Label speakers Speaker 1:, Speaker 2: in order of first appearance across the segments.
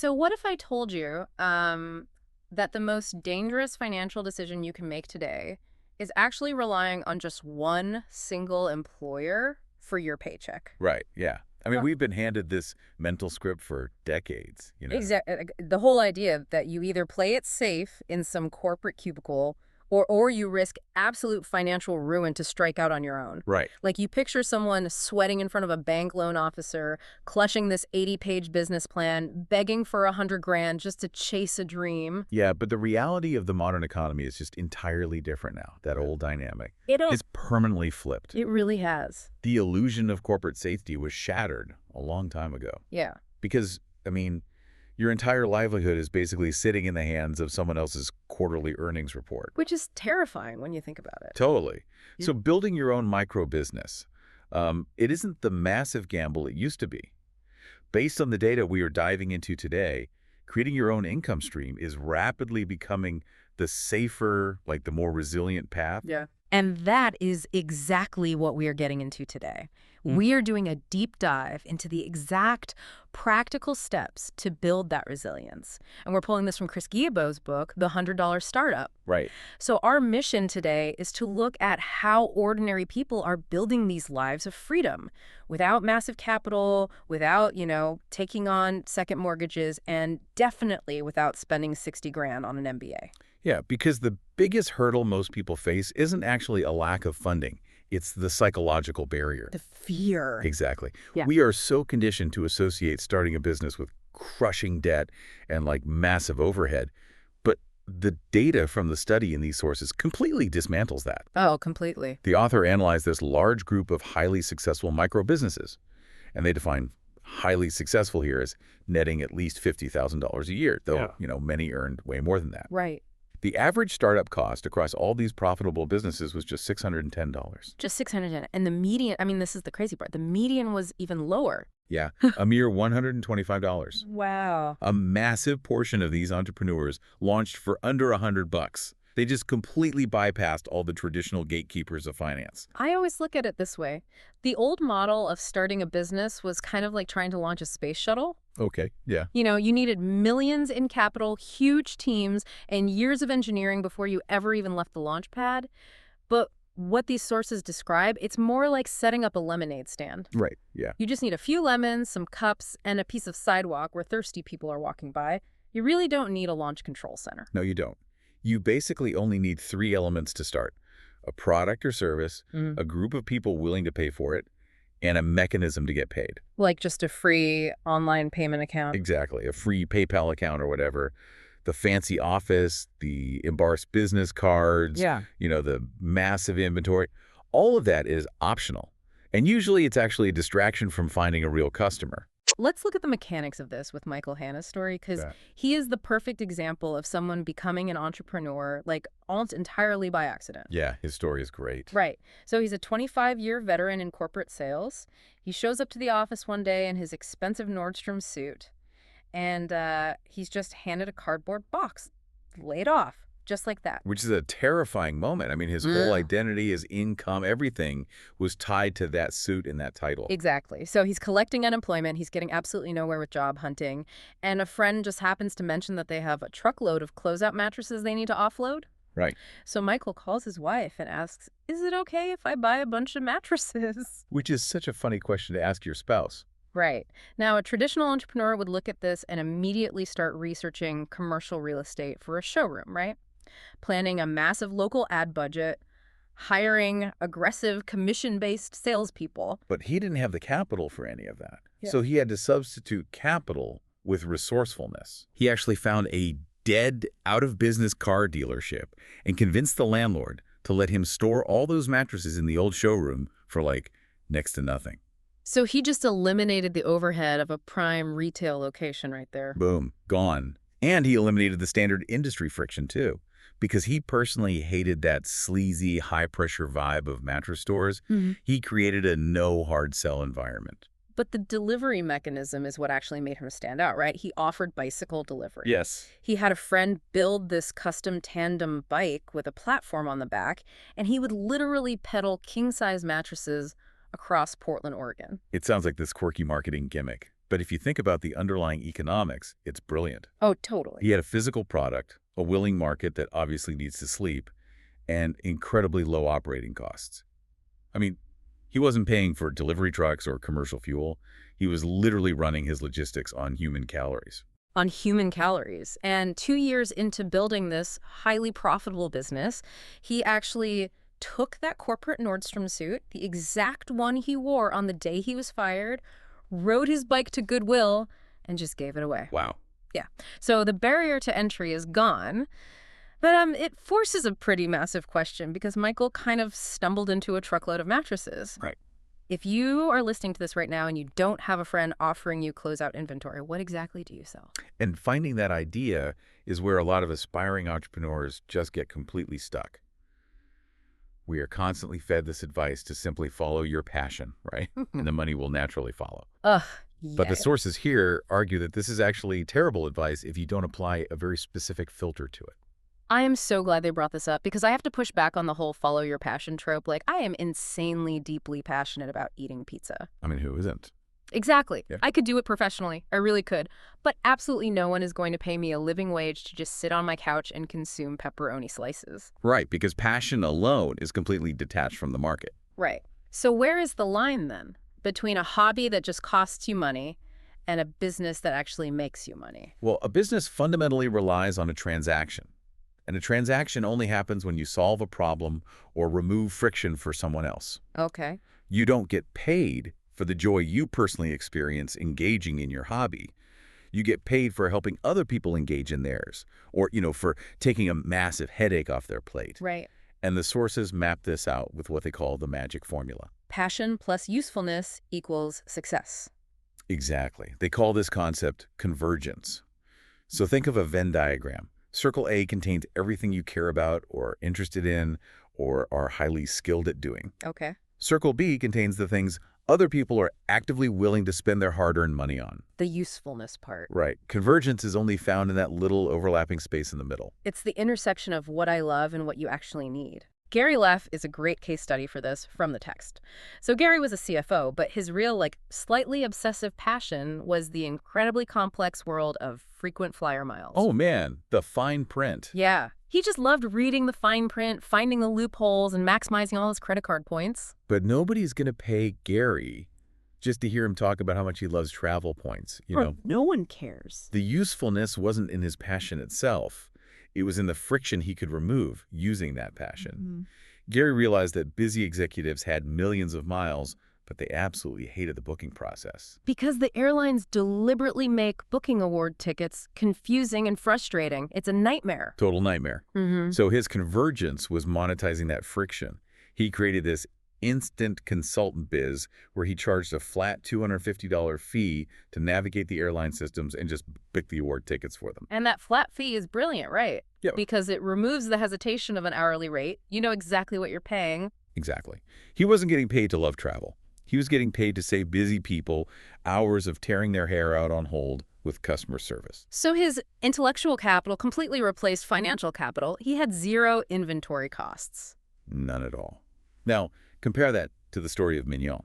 Speaker 1: So what if I told you that the most dangerous financial decision you can make today is actually relying on just one single employer for your paycheck?
Speaker 2: Right, yeah. I mean,
Speaker 1: Well,
Speaker 2: we've been handed this mental script for decades, you know.
Speaker 1: exactly. The whole idea that you either play it safe in some corporate cubicle or you risk absolute financial ruin to strike out on your own.
Speaker 2: Right.
Speaker 1: Like you picture someone sweating in front of a bank loan officer, clutching this 80-page business plan, begging for 100 grand just to chase a dream.
Speaker 2: Yeah, but the reality of the modern economy is just entirely different now, that old dynamic.
Speaker 1: It
Speaker 2: It's permanently flipped.
Speaker 1: It really has.
Speaker 2: The illusion of corporate safety was shattered a long time ago.
Speaker 1: Yeah.
Speaker 2: Because, I mean, your entire livelihood is basically sitting in the hands of someone else's quarterly earnings report.
Speaker 1: Which is terrifying when you think about it.
Speaker 2: Totally.
Speaker 1: Yeah.
Speaker 2: So building your own micro business, it isn't the massive gamble it used to be. Based on the data we are diving into today, creating your own income stream is rapidly becoming the safer, like the more resilient path.
Speaker 1: Yeah. And that is exactly what we are getting into today.
Speaker 2: Mm.
Speaker 1: We are doing a deep dive into the exact practical steps to build that resilience. And we're pulling this from Chris Guillebeau's book, The $100 Startup.
Speaker 2: Right.
Speaker 1: So our mission today is to look at how ordinary people are building these lives of freedom without massive capital, without, taking on second mortgages, and definitely without spending 60 grand on an MBA.
Speaker 2: Yeah, because the biggest hurdle most people face isn't actually a lack of funding. It's the psychological barrier.
Speaker 1: The fear.
Speaker 2: Exactly.
Speaker 1: Yeah.
Speaker 2: We are so conditioned to associate starting a business with crushing debt and like massive overhead. But the data from the study in these sources completely dismantles that.
Speaker 1: Oh, completely.
Speaker 2: The author analyzed this large group of highly successful micro businesses, and they define highly successful here as netting at least $50,000 a year, though, many earned way more than that.
Speaker 1: Right.
Speaker 2: The average startup cost across all these profitable businesses was just $610.
Speaker 1: Just 610. And the median, this is the crazy part, the median was even lower.
Speaker 2: Yeah, a mere $125.
Speaker 1: Wow.
Speaker 2: A massive portion of these entrepreneurs launched for under $100. They just completely bypassed all the traditional gatekeepers of finance.
Speaker 1: I always look at it this way. The old model of starting a business was kind of like trying to launch a space shuttle.
Speaker 2: Okay, yeah.
Speaker 1: You needed millions in capital, huge teams, and years of engineering before you ever even left the launch pad. But what these sources describe, it's more like setting up a lemonade stand.
Speaker 2: Right, yeah.
Speaker 1: You just need a few lemons, some cups, and a piece of sidewalk where thirsty people are walking by. You really don't need a launch control center.
Speaker 2: No, you don't. You basically only need 3 elements to start: a product or service, a group of people willing to pay for it, and a mechanism to get paid.
Speaker 1: Like just a free online payment account.
Speaker 2: Exactly. A free PayPal account or whatever. The fancy office, the embossed business cards, the massive inventory. All of that is optional. And usually it's actually a distraction from finding a real customer.
Speaker 1: Let's look at the mechanics of this with Michael Hanna's story, because he is the perfect example of someone becoming an entrepreneur, like almost entirely by accident.
Speaker 2: Yeah, his story is great.
Speaker 1: Right. So he's a 25-year veteran in corporate sales. He shows up to the office one day in his expensive Nordstrom suit, and he's just handed a cardboard box, laid off. Just like that.
Speaker 2: Which is a terrifying moment. I mean, his whole identity, his income, everything was tied to that suit and that title.
Speaker 1: Exactly. So he's collecting unemployment. He's getting absolutely nowhere with job hunting. And a friend just happens to mention that they have a truckload of closeout mattresses they need to offload.
Speaker 2: Right.
Speaker 1: So Michael calls his wife and asks, is it okay if I buy a bunch of mattresses?
Speaker 2: Which is such a funny question to ask your spouse.
Speaker 1: Right. Now, a traditional entrepreneur would look at this and immediately start researching commercial real estate for a showroom, right? Planning a massive local ad budget, hiring aggressive commission-based salespeople.
Speaker 2: But he didn't have the capital for any of that.
Speaker 1: Yeah.
Speaker 2: So he had to substitute capital with resourcefulness. He actually found a dead, out-of-business car dealership and convinced the landlord to let him store all those mattresses in the old showroom for, next to nothing.
Speaker 1: So he just eliminated the overhead of a prime retail location right there.
Speaker 2: Boom, gone. And he eliminated the standard industry friction, too. Because he personally hated that sleazy, high-pressure vibe of mattress stores, he created a no-hard-sell environment.
Speaker 1: But the delivery mechanism is what actually made him stand out, right? He offered bicycle delivery.
Speaker 2: Yes.
Speaker 1: He had a friend build this custom tandem bike with a platform on the back, and he would literally peddle king-size mattresses across Portland, Oregon.
Speaker 2: It sounds like this quirky marketing gimmick. But if you think about the underlying economics, it's brilliant.
Speaker 1: Oh, totally.
Speaker 2: He had a physical product, a willing market that obviously needs to sleep, and incredibly low operating costs. I mean, he wasn't paying for delivery trucks or commercial fuel. He was literally running his logistics on human calories.
Speaker 1: On human calories. And 2 years into building this highly profitable business, he actually took that corporate Nordstrom suit, the exact one he wore on the day he was fired, rode his bike to Goodwill, and just gave it away.
Speaker 2: Wow.
Speaker 1: Yeah. So the barrier to entry is gone. But it forces a pretty massive question because Michael kind of stumbled into a truckload of mattresses.
Speaker 2: Right.
Speaker 1: If you are listening to this right now and you don't have a friend offering you closeout inventory, what exactly do you sell?
Speaker 2: And finding that idea is where a lot of aspiring entrepreneurs just get completely stuck. We are constantly fed this advice to simply follow your passion, right? And the money will naturally follow.
Speaker 1: Ugh,
Speaker 2: But the
Speaker 1: yeah.
Speaker 2: sources here argue that this is actually terrible advice if you don't apply a very specific filter to it.
Speaker 1: I am so glad they brought this up because I have to push back on the whole follow your passion trope. Like, I am insanely, deeply passionate about eating pizza.
Speaker 2: I mean, who isn't?
Speaker 1: Exactly.
Speaker 2: Yeah.
Speaker 1: I could do it professionally. I really could. But absolutely no one is going to pay me a living wage to just sit on my couch and consume pepperoni slices.
Speaker 2: Right, because passion alone is completely detached from the market.
Speaker 1: Right. So where is the line then between a hobby that just costs you money and a business that actually makes you money?
Speaker 2: Well, a business fundamentally relies on a transaction. And a transaction only happens when you solve a problem or remove friction for someone else.
Speaker 1: Okay.
Speaker 2: You don't get paid for the joy you personally experience engaging in your hobby. You get paid for helping other people engage in theirs, or, for taking a massive headache off their plate.
Speaker 1: Right.
Speaker 2: And the sources map this out with what they call the magic formula.
Speaker 1: Passion plus usefulness equals success.
Speaker 2: Exactly. They call this concept convergence. So think of a Venn diagram. Circle A contains everything you care about or are interested in or are highly skilled at doing.
Speaker 1: Okay.
Speaker 2: Circle B contains the things other people are actively willing to spend their hard-earned money on.
Speaker 1: The usefulness part.
Speaker 2: Right. Convergence is only found in that little overlapping space in the middle.
Speaker 1: It's the intersection of what I love and what you actually need. Gary Leff is a great case study for this from the text. So Gary was a CFO, but his real, slightly obsessive passion was the incredibly complex world of frequent flyer miles.
Speaker 2: Oh man, the fine print.
Speaker 1: Yeah. He just loved reading the fine print, finding the loopholes, and maximizing all his credit card points.
Speaker 2: But nobody's going to pay Gary just to hear him talk about how much he loves travel points,
Speaker 1: Or no one cares.
Speaker 2: The usefulness wasn't in his passion itself. It was in the friction he could remove using that passion. Gary realized that busy executives had millions of miles, but they absolutely hated the booking process.
Speaker 1: Because the airlines deliberately make booking award tickets confusing and frustrating. It's a nightmare.
Speaker 2: Total nightmare. So his convergence was monetizing that friction. He created this instant consultant biz where he charged a flat $250 fee to navigate the airline systems and just book the award tickets for them.
Speaker 1: And that flat fee is brilliant, right?
Speaker 2: Yeah.
Speaker 1: Because it removes the hesitation of an hourly rate. You know exactly what you're paying.
Speaker 2: Exactly. He wasn't getting paid to love travel. He was getting paid to save busy people hours of tearing their hair out on hold with customer service.
Speaker 1: So his intellectual capital completely replaced financial capital. He had zero inventory costs.
Speaker 2: None at all. Now, compare that to the story of Mignon.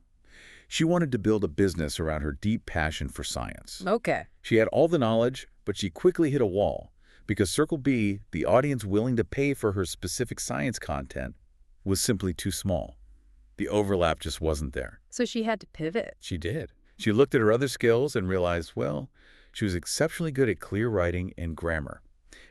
Speaker 2: She wanted to build a business around her deep passion for science.
Speaker 1: Okay.
Speaker 2: She had all the knowledge, but she quickly hit a wall because Circle B, the audience willing to pay for her specific science content, was simply too small. The overlap just wasn't there.
Speaker 1: So she had to pivot.
Speaker 2: She did. She looked at her other skills and realized, well, she was exceptionally good at clear writing and grammar.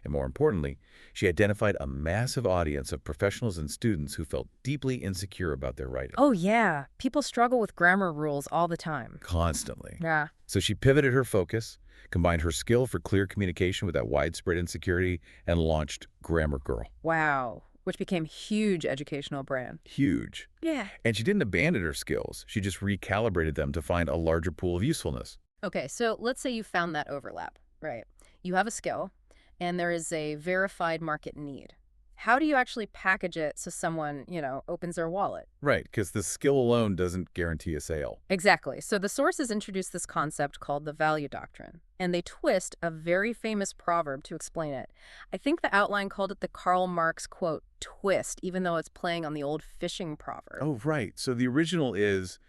Speaker 2: And more importantly, she identified a massive audience of professionals and students who felt deeply insecure about their writing.
Speaker 1: Oh, yeah. People struggle with grammar rules all the time.
Speaker 2: Constantly.
Speaker 1: Yeah.
Speaker 2: So she pivoted her focus, combined her skill for clear communication with that widespread insecurity, and launched Grammar Girl.
Speaker 1: Wow. Which became a huge educational brand.
Speaker 2: Huge.
Speaker 1: Yeah.
Speaker 2: And she didn't abandon her skills. She just recalibrated them to find a larger pool of usefulness.
Speaker 1: Okay, so let's say you found that overlap, right? You have a skill, and there is a verified market need. How do you actually package it so someone, opens their wallet?
Speaker 2: Right, because the skill alone doesn't guarantee a sale.
Speaker 1: Exactly. So the sources introduce this concept called the value doctrine, and they twist a very famous proverb to explain it. I think the outline called it the Karl Marx, quote, twist, even though it's playing on the old fishing proverb.
Speaker 2: Oh, right. So the original is,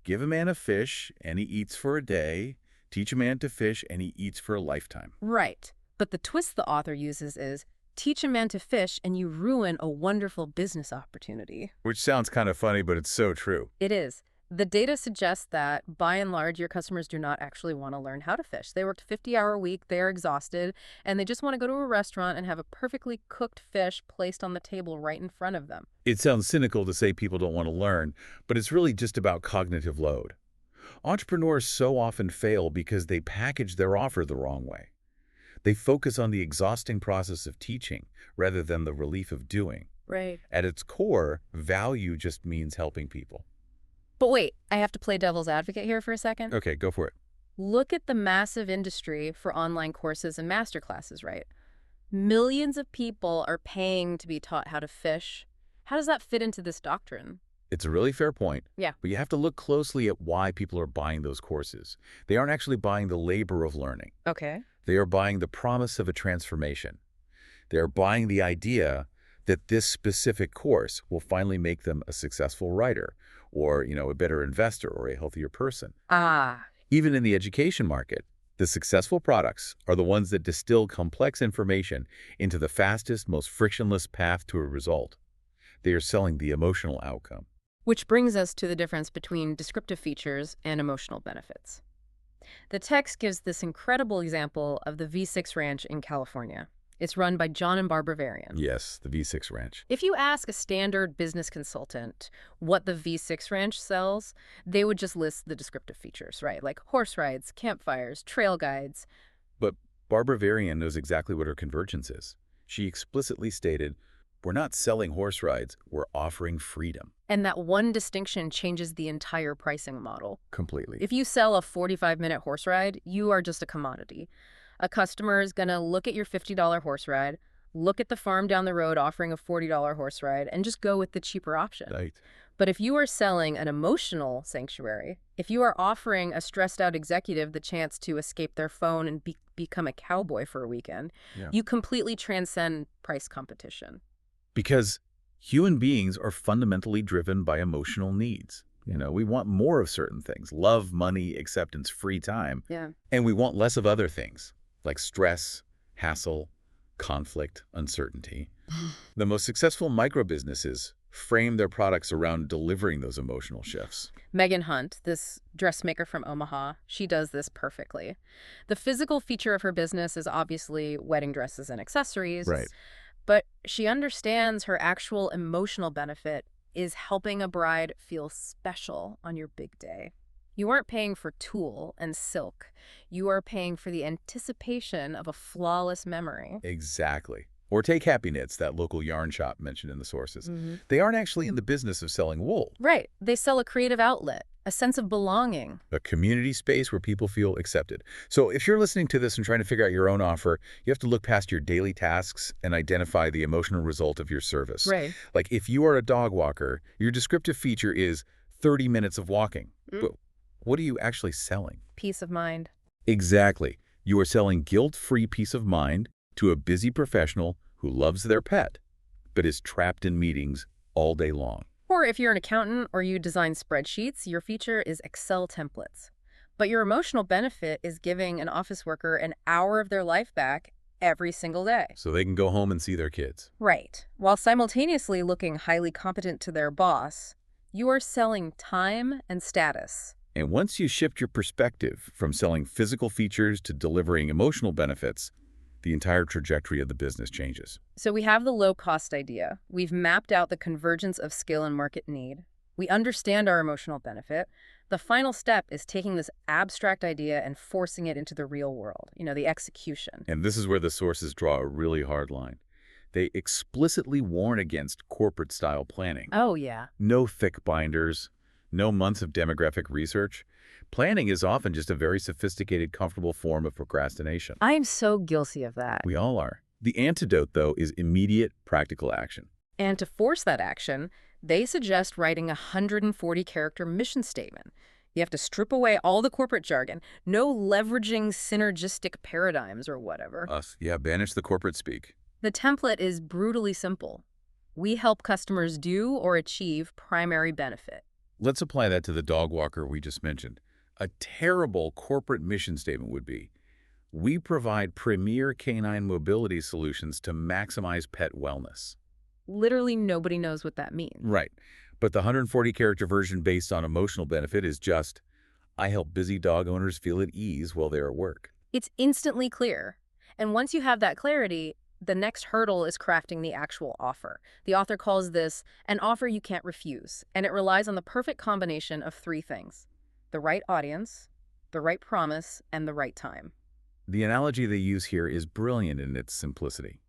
Speaker 2: give a man a fish, and he eats for a day. Teach a man to fish and he eats for a lifetime.
Speaker 1: Right. But the twist the author uses is, teach a man to fish and you ruin a wonderful business opportunity.
Speaker 2: Which sounds kind of funny, but it's so true.
Speaker 1: It is. The data suggests that, by and large, your customers do not actually want to learn how to fish. They worked a 50-hour week, they are exhausted, and they just want to go to a restaurant and have a perfectly cooked fish placed on the table right in front of them.
Speaker 2: It sounds cynical to say people don't want to learn, but it's really just about cognitive load. Entrepreneurs so often fail because they package their offer the wrong way. They focus on the exhausting process of teaching rather than the relief of doing.
Speaker 1: Right.
Speaker 2: At its core, value just means helping people.
Speaker 1: But wait, I have to play devil's advocate here for a second.
Speaker 2: Okay, go for it.
Speaker 1: Look at the massive industry for online courses and masterclasses, right? Millions of people are paying to be taught how to fish. How does that fit into this doctrine?
Speaker 2: It's a really fair point.
Speaker 1: Yeah.
Speaker 2: But you have to look closely at why people are buying those courses. They aren't actually buying the labor of learning.
Speaker 1: Okay.
Speaker 2: They are buying the promise of a transformation. They are buying the idea that this specific course will finally make them a successful writer or, a better investor or a healthier person.
Speaker 1: Ah.
Speaker 2: Even in the education market, the successful products are the ones that distill complex information into the fastest, most frictionless path to a result. They are selling the emotional outcome.
Speaker 1: Which brings us to the difference between descriptive features and emotional benefits. The text gives this incredible example of the V6 Ranch in California. It's run by John and Barbara Varian.
Speaker 2: Yes, the V6 Ranch.
Speaker 1: If you ask a standard business consultant what the V6 Ranch sells, they would just list the descriptive features, right? Like horse rides, campfires, trail guides.
Speaker 2: But Barbara Varian knows exactly what her convergence is. She explicitly stated, "We're not selling horse rides, we're offering freedom."
Speaker 1: And that one distinction changes the entire pricing model.
Speaker 2: Completely.
Speaker 1: If you sell a 45-minute horse ride, you are just a commodity. A customer is going to look at your $50 horse ride, look at the farm down the road offering a $40 horse ride, and just go with the cheaper option.
Speaker 2: Right.
Speaker 1: But if you are selling an emotional sanctuary, if you are offering a stressed-out executive the chance to escape their phone and become a cowboy for a weekend,
Speaker 2: Yeah.
Speaker 1: you completely transcend price competition.
Speaker 2: Because human beings are fundamentally driven by emotional needs. We want more of certain things, love, money, acceptance, free time,
Speaker 1: Yeah.
Speaker 2: and we want less of other things, like stress, hassle, conflict, uncertainty. The most successful microbusinesses frame their products around delivering those emotional shifts.
Speaker 1: Megan Hunt, this dressmaker from Omaha, she does this perfectly. The physical feature of her business is obviously wedding dresses and accessories.
Speaker 2: Right.
Speaker 1: But she understands her actual emotional benefit is helping a bride feel special on your big day. You aren't paying for tulle and silk. You are paying for the anticipation of a flawless memory.
Speaker 2: Exactly. Or take Happy Knits, that local yarn shop mentioned in the sources.
Speaker 1: Mm-hmm.
Speaker 2: They aren't actually in the business of selling wool.
Speaker 1: Right. They sell a creative outlet, a sense of belonging.
Speaker 2: A community space where people feel accepted. So if you're listening to this and trying to figure out your own offer, you have to look past your daily tasks and identify the emotional result of your service.
Speaker 1: Right.
Speaker 2: Like if you are a dog walker, your descriptive feature is 30 minutes of walking. But what are you actually selling?
Speaker 1: Peace of mind.
Speaker 2: Exactly. You are selling guilt-free peace of mind to a busy professional who loves their pet, but is trapped in meetings all day long.
Speaker 1: Or if you're an accountant or you design spreadsheets, your feature is Excel templates. But your emotional benefit is giving an office worker an hour of their life back every single day.
Speaker 2: So they can go home and see their kids.
Speaker 1: Right. While simultaneously looking highly competent to their boss, you are selling time and status.
Speaker 2: And once you shift your perspective from selling physical features to delivering emotional benefits, the entire trajectory of the business changes.
Speaker 1: So we have the low-cost idea. We've mapped out the convergence of skill and market need. We understand our emotional benefit. The final step is taking this abstract idea and forcing it into the real world, the execution.
Speaker 2: And this is where the sources draw a really hard line. They explicitly warn against corporate-style planning.
Speaker 1: Oh, yeah.
Speaker 2: No thick binders, no months of demographic research. Planning is often just a very sophisticated, comfortable form of procrastination.
Speaker 1: I am so guilty of that.
Speaker 2: We all are. The antidote, though, is immediate, practical action.
Speaker 1: And to force that action, they suggest writing a 140-character mission statement. You have to strip away all the corporate jargon, no leveraging synergistic paradigms or whatever.
Speaker 2: Banish the corporate speak.
Speaker 1: The template is brutally simple. We help customers do or achieve primary benefit.
Speaker 2: Let's apply that to the dog walker we just mentioned. A terrible corporate mission statement would be, we provide premier canine mobility solutions to maximize pet wellness.
Speaker 1: Literally nobody knows what that means.
Speaker 2: Right. But the 140-character version based on emotional benefit is just, I help busy dog owners feel at ease while they're at work.
Speaker 1: It's instantly clear. And once you have that clarity, the next hurdle is crafting the actual offer. The author calls this an offer you can't refuse, and it relies on the perfect combination of three things: the right audience, the right promise, and the right time.
Speaker 2: The analogy they use here is brilliant in its simplicity.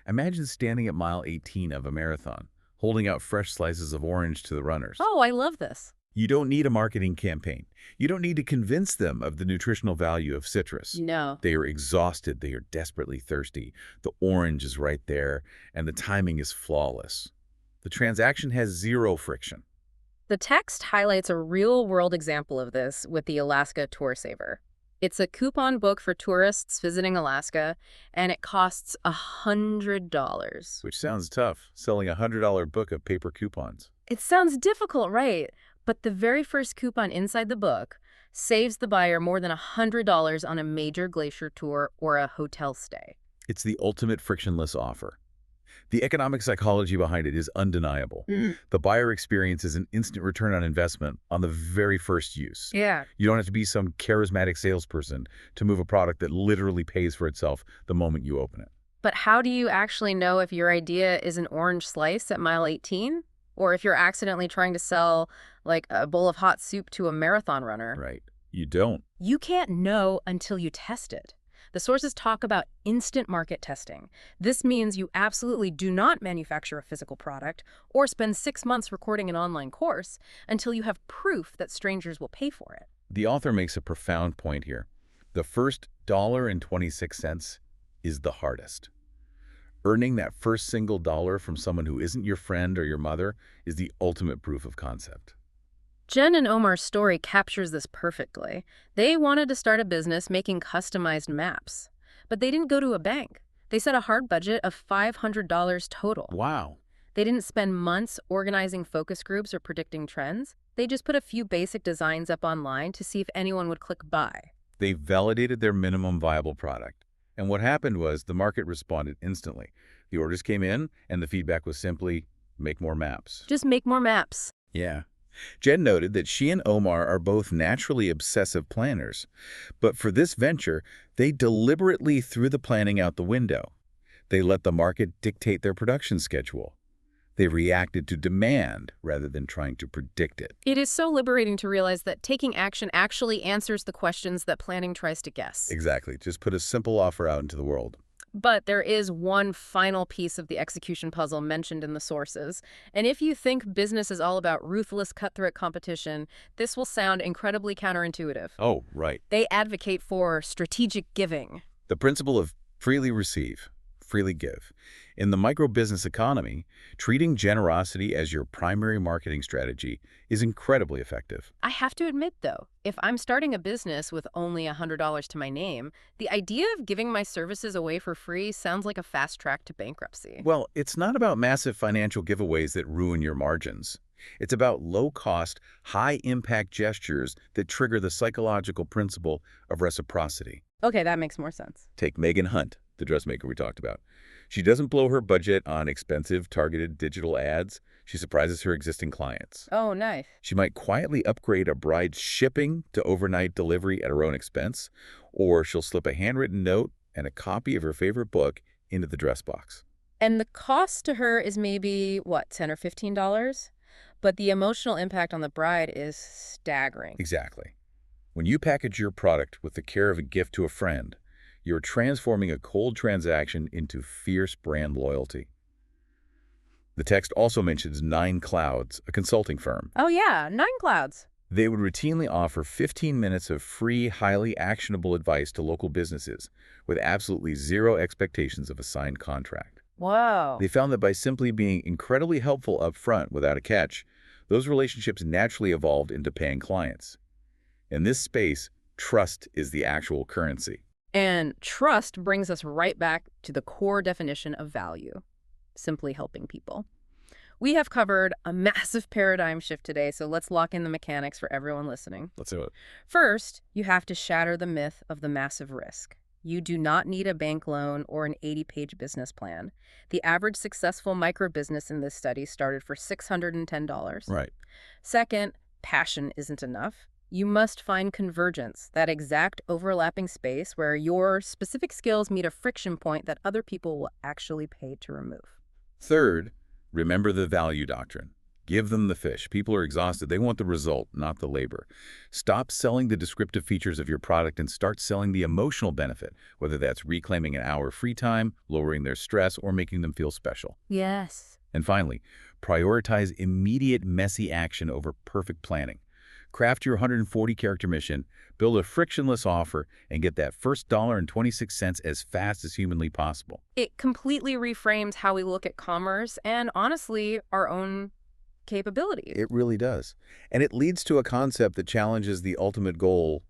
Speaker 2: Imagine standing at mile 18 of a marathon, holding out fresh slices of orange to the runners.
Speaker 1: Oh, I love this.
Speaker 2: You don't need a marketing campaign. You don't need to convince them of the nutritional value of citrus.
Speaker 1: No.
Speaker 2: They are exhausted. They are desperately thirsty. The orange is right there, and the timing is flawless. The transaction has zero friction.
Speaker 1: The text highlights a real-world example of this with the Alaska Tour Saver. It's a coupon book for tourists visiting Alaska, and it costs $100.
Speaker 2: Which sounds tough, selling a $100 book of paper coupons.
Speaker 1: It sounds difficult, right? But the very first coupon inside the book saves the buyer more than $100 on a major glacier tour or a hotel stay.
Speaker 2: It's the ultimate frictionless offer. The economic psychology behind it is undeniable. The buyer experiences an instant return on investment on the very first use.
Speaker 1: Yeah.
Speaker 2: You don't have to be some charismatic salesperson to move a product that literally pays for itself the moment you open it.
Speaker 1: But how do you actually know if your idea is an orange slice at mile 18? Or if you're accidentally trying to sell, like, a bowl of hot soup to a marathon runner?
Speaker 2: Right. You don't.
Speaker 1: You can't know until you test it. The sources talk about instant market testing. This means you absolutely do not manufacture a physical product or spend 6 months recording an online course until you have proof that strangers will pay for it.
Speaker 2: The author makes a profound point here. The first $1.26 is the hardest. Earning that first single dollar from someone who isn't your friend or your mother is the ultimate proof of concept.
Speaker 1: Jen and Omar's story captures this perfectly. They wanted to start a business making customized maps, but they didn't go to a bank. They set a hard budget of $500 total.
Speaker 2: Wow.
Speaker 1: They didn't spend months organizing focus groups or predicting trends. They just put a few basic designs up online to see if anyone would click buy.
Speaker 2: They validated their minimum viable product. And what happened was the market responded instantly. The orders came in, and the feedback was simply, make more maps.
Speaker 1: Just make more maps.
Speaker 2: Yeah. Jen noted that she and Omar are both naturally obsessive planners, but for this venture, they deliberately threw the planning out the window. They let the market dictate their production schedule. They reacted to demand rather than trying to predict it.
Speaker 1: It is so liberating to realize that taking action actually answers the questions that planning tries to guess.
Speaker 2: Exactly. Just put a simple offer out into the world.
Speaker 1: But there is one final piece of the execution puzzle mentioned in the sources. And if you think business is all about ruthless, cutthroat competition, this will sound incredibly counterintuitive.
Speaker 2: Oh, right.
Speaker 1: They advocate for strategic giving.
Speaker 2: The principle of freely receive, freely give. In the microbusiness economy, treating generosity as your primary marketing strategy is incredibly effective.
Speaker 1: I have to admit, though, if I'm starting a business with only $100 to my name, the idea of giving my services away for free sounds like a fast track to bankruptcy.
Speaker 2: Well, it's not about massive financial giveaways that ruin your margins. It's about low-cost, high-impact gestures that trigger the psychological principle of reciprocity.
Speaker 1: Okay, that makes more sense.
Speaker 2: Take Megan Hunt, the dressmaker we talked about. She doesn't blow her budget on expensive, targeted digital ads. She surprises her existing clients.
Speaker 1: Oh, nice.
Speaker 2: She might quietly upgrade a bride's shipping to overnight delivery at her own expense, or she'll slip a handwritten note and a copy of her favorite book into the dress box.
Speaker 1: And the cost to her is maybe, what, $10 or $15? But the emotional impact on the bride is staggering.
Speaker 2: Exactly. When you package your product with the care of a gift to a friend, you're transforming a cold transaction into fierce brand loyalty. The text also mentions Nine Clouds, a consulting firm.
Speaker 1: Oh yeah, Nine Clouds.
Speaker 2: They would routinely offer 15 minutes of free, highly actionable advice to local businesses with absolutely zero expectations of a signed contract.
Speaker 1: Whoa.
Speaker 2: They found that by simply being incredibly helpful up front without a catch, those relationships naturally evolved into paying clients. In this space, trust is the actual currency.
Speaker 1: And trust brings us right back to the core definition of value: simply helping people. We have covered a massive paradigm shift today, so let's lock in the mechanics for everyone listening.
Speaker 2: Let's do it.
Speaker 1: First, you have to shatter the myth of the massive risk. You do not need a bank loan or an 80-page business plan. The average successful microbusiness in this study started for $610.
Speaker 2: Right.
Speaker 1: Second, passion isn't enough. You must find convergence, that exact overlapping space where your specific skills meet a friction point that other people will actually pay to remove.
Speaker 2: Third, remember the value doctrine. Give them the fish. People are exhausted. They want the result, not the labor. Stop selling the descriptive features of your product and start selling the emotional benefit, whether that's reclaiming an hour of free time, lowering their stress, or making them feel special.
Speaker 1: Yes.
Speaker 2: And finally, prioritize immediate messy action over perfect planning. Craft your 140-character mission, build a frictionless offer, and get that first $1.26 as fast as humanly possible.
Speaker 1: It completely reframes how we look at commerce and, honestly, our own capabilities.
Speaker 2: It really does. And it leads to a concept that challenges the ultimate goal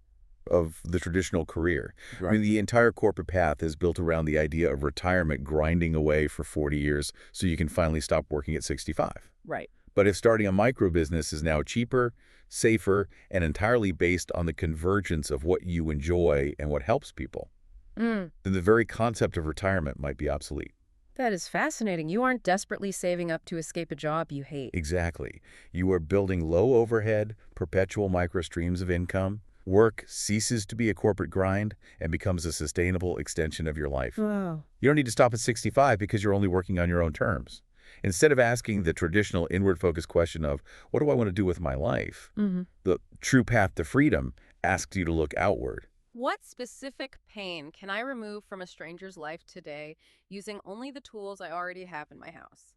Speaker 2: of the traditional career. I mean, the entire corporate path is built around the idea of retirement grinding away for 40 years so you can finally stop working at 65.
Speaker 1: Right.
Speaker 2: But if starting a micro business is now cheaper, safer, and entirely based on the convergence of what you enjoy and what helps people,
Speaker 1: Mm,
Speaker 2: then the very concept of retirement might be obsolete.
Speaker 1: that is fascinating. You aren't desperately saving up to escape a job you hate.
Speaker 2: Exactly. You are building low overhead, perpetual micro streams of income. Work ceases to be a corporate grind and becomes a sustainable extension of your life.
Speaker 1: Wow.
Speaker 2: You don't need to stop at 65 because you're only working on your own terms. Instead of asking the traditional inward-focused question of, what do I want to do with my life?
Speaker 1: Mm-hmm.
Speaker 2: The true path to freedom asks you to look outward.
Speaker 1: What specific pain can I remove from a stranger's life today using only the tools I already have in my house?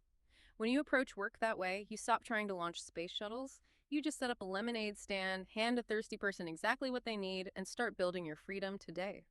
Speaker 1: When you approach work that way, you stop trying to launch space shuttles. You just set up a lemonade stand, hand a thirsty person exactly what they need, and start building your freedom today.